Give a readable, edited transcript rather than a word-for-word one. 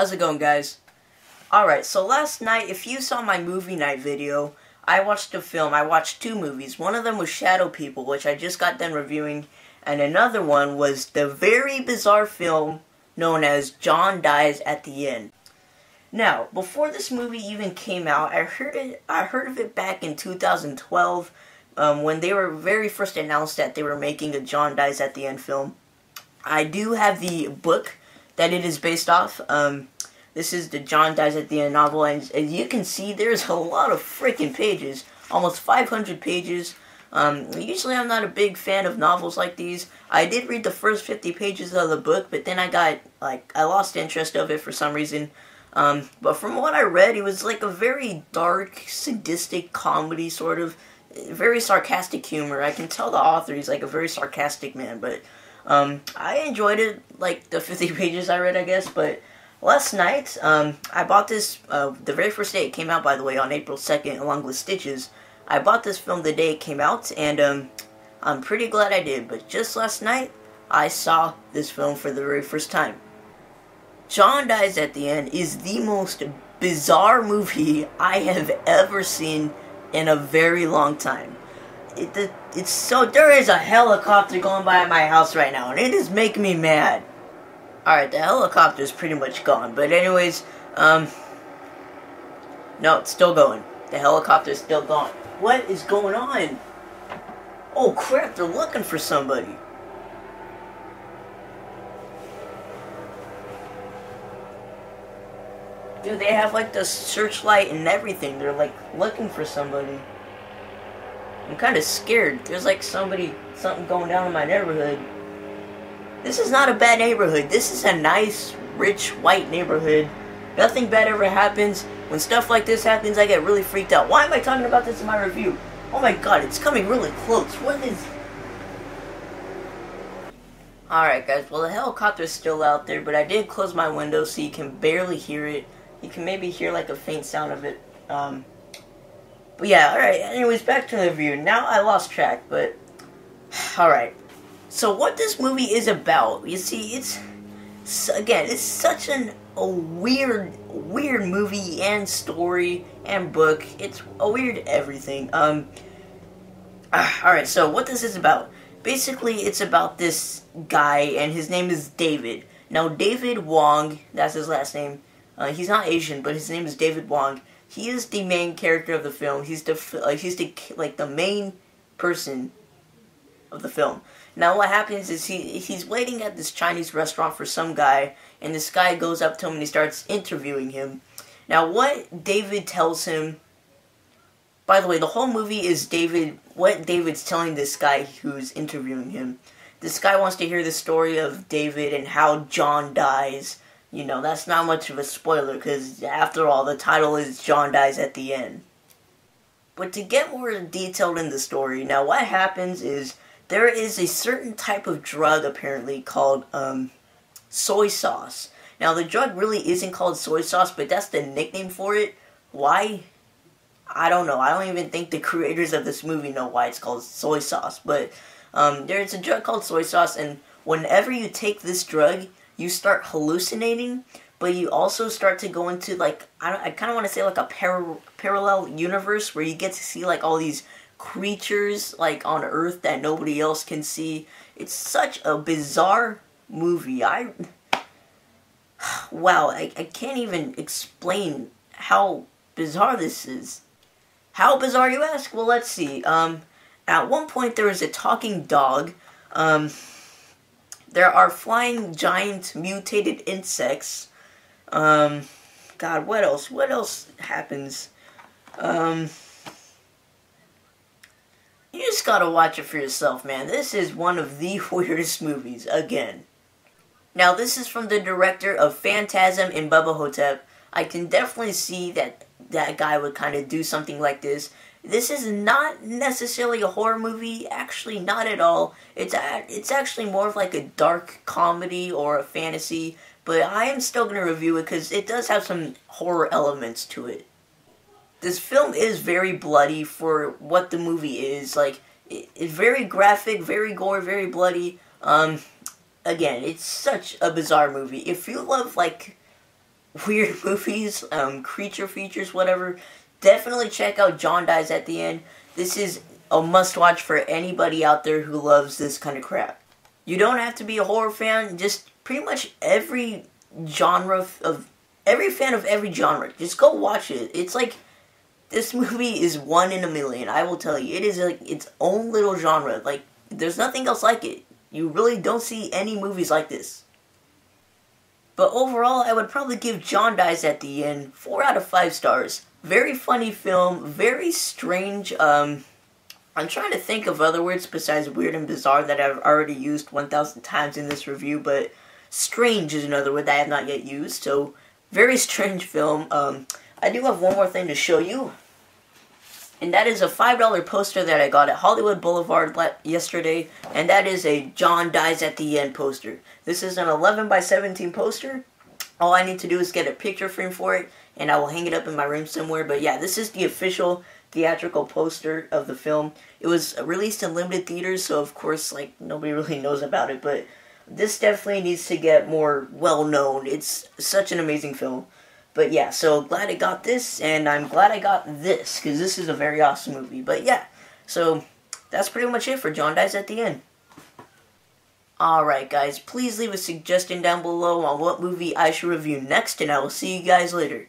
How's it going, guys? Alright, so last night, if you saw my movie night video, I watched a film. I watched two movies. One of them was Shadow People, which I just got done reviewing, and another one was the very bizarre film known as John Dies at the End. Now, before this movie even came out, I heard of it back in 2012, when they were very first announced that they were making a John Dies at the End film. I do have the book that it is based off. This is the John Dies at the End novel, and as you can see, there's a lot of freaking pages, almost 500 pages. Usually I'm not a big fan of novels like these. I did read the first 50 pages of the book, but then I lost interest of it for some reason. But from what I read, it was like a very dark, sadistic comedy, sort of, very sarcastic humor. I can tell the author, he's like a very sarcastic man, but I enjoyed it, like the 50 pages I read, I guess. But last night, I bought this, the very first day it came out, by the way, on April 2nd, along with Stitches. I bought this film the day it came out, and I'm pretty glad I did. But just last night, I saw this film for the very first time. John Dies at the End is the most bizarre movie I have ever seen in a very long time. It's so, there is a helicopter going by at my house right now, and it is making me mad. Alright, the helicopter is pretty much gone, but anyways, no, it's still going. The helicopter is still gone. What is going on? Oh crap, they're looking for somebody. Dude, they have like the searchlight and everything. They're like looking for somebody. I'm kind of scared. There's like something going down in my neighborhood. This is not a bad neighborhood. This is a nice, rich, white neighborhood. Nothing bad ever happens. When stuff like this happens, I get really freaked out. Why am I talking about this in my review? Oh my god, it's coming really close. What is... Alright guys, well the helicopter's still out there, but I did close my window so you can barely hear it. You can maybe hear like a faint sound of it. But yeah, alright, anyways, back to the review. Now I lost track, but... Alright. So what this movie is about, you see, it's such a weird movie and story and book. It's a weird everything. Alright, so what this is about. Basically, it's about this guy, and his name is David. Now, David Wong, that's his last name. He's not Asian, but his name is David Wong. He is the main character of the film. He's the main person of the film. Now what happens is he's waiting at this Chinese restaurant for some guy, and this guy goes up to him and he starts interviewing him. Now what David tells him, by the way, the whole movie is what David's telling this guy who's interviewing him. This guy wants to hear the story of David and how John dies. You know, that's not much of a spoiler, because after all, the title is John Dies at the End. But to get more detailed in the story, now what happens is, there is a certain type of drug, apparently, called soy sauce. Now, the drug really isn't called soy sauce, but that's the nickname for it. Why? I don't know. I don't even think the creators of this movie know why it's called soy sauce. But there's a drug called soy sauce, and whenever you take this drug, you start hallucinating, but you also start to go into, like, I kind of want to say, like, a parallel universe where you get to see, like, all these creatures, like, on Earth that nobody else can see. It's such a bizarre movie. Wow, I can't even explain how bizarre this is. How bizarre, you ask? Well, let's see. At one point, there was a talking dog. There are flying giant mutated insects. God, what else? What else happens? You just gotta watch it for yourself, man. This is one of the weirdest movies, again. Now, this is from the director of Phantasm and Bubba Hotep. I can definitely see that that guy would kind of do something like this. This is not necessarily a horror movie, actually not at all. It's actually more of like a dark comedy or a fantasy, but I am still going to review it because it does have some horror elements to it. This film is very bloody for what the movie is. Like, it's very graphic, very gore, very bloody. Again, it's such a bizarre movie. If you love, like, weird movies, creature features, whatever, definitely check out John Dies at the End. This is a must-watch for anybody out there who loves this kind of crap. You don't have to be a horror fan, just pretty much every genre of every fan of every genre. Just go watch it. It's like this movie is one in a million. I will tell you, it is like its own little genre. Like there's nothing else like it. You really don't see any movies like this. But overall, I would probably give John Dies at the End 4 out of 5 stars. Very funny film, very strange. I'm trying to think of other words besides weird and bizarre that I've already used 1,000 times in this review, but strange is another word that I have not yet used, so very strange film. I do have one more thing to show you, and that is a $5 poster that I got at Hollywood Boulevard yesterday, and that is a John Dies at the End poster. This is an 11 by 17 poster. All I need to do is get a picture frame for it, and I will hang it up in my room somewhere. But yeah, this is the official theatrical poster of the film. It was released in limited theaters, so of course, like, nobody really knows about it, but this definitely needs to get more well-known. It's such an amazing film. But yeah, so glad I got this, and I'm glad I got this, because this is a very awesome movie. But yeah, so that's pretty much it for John Dies at the End. Alright guys, please leave a suggestion down below on what movie I should review next, and I will see you guys later.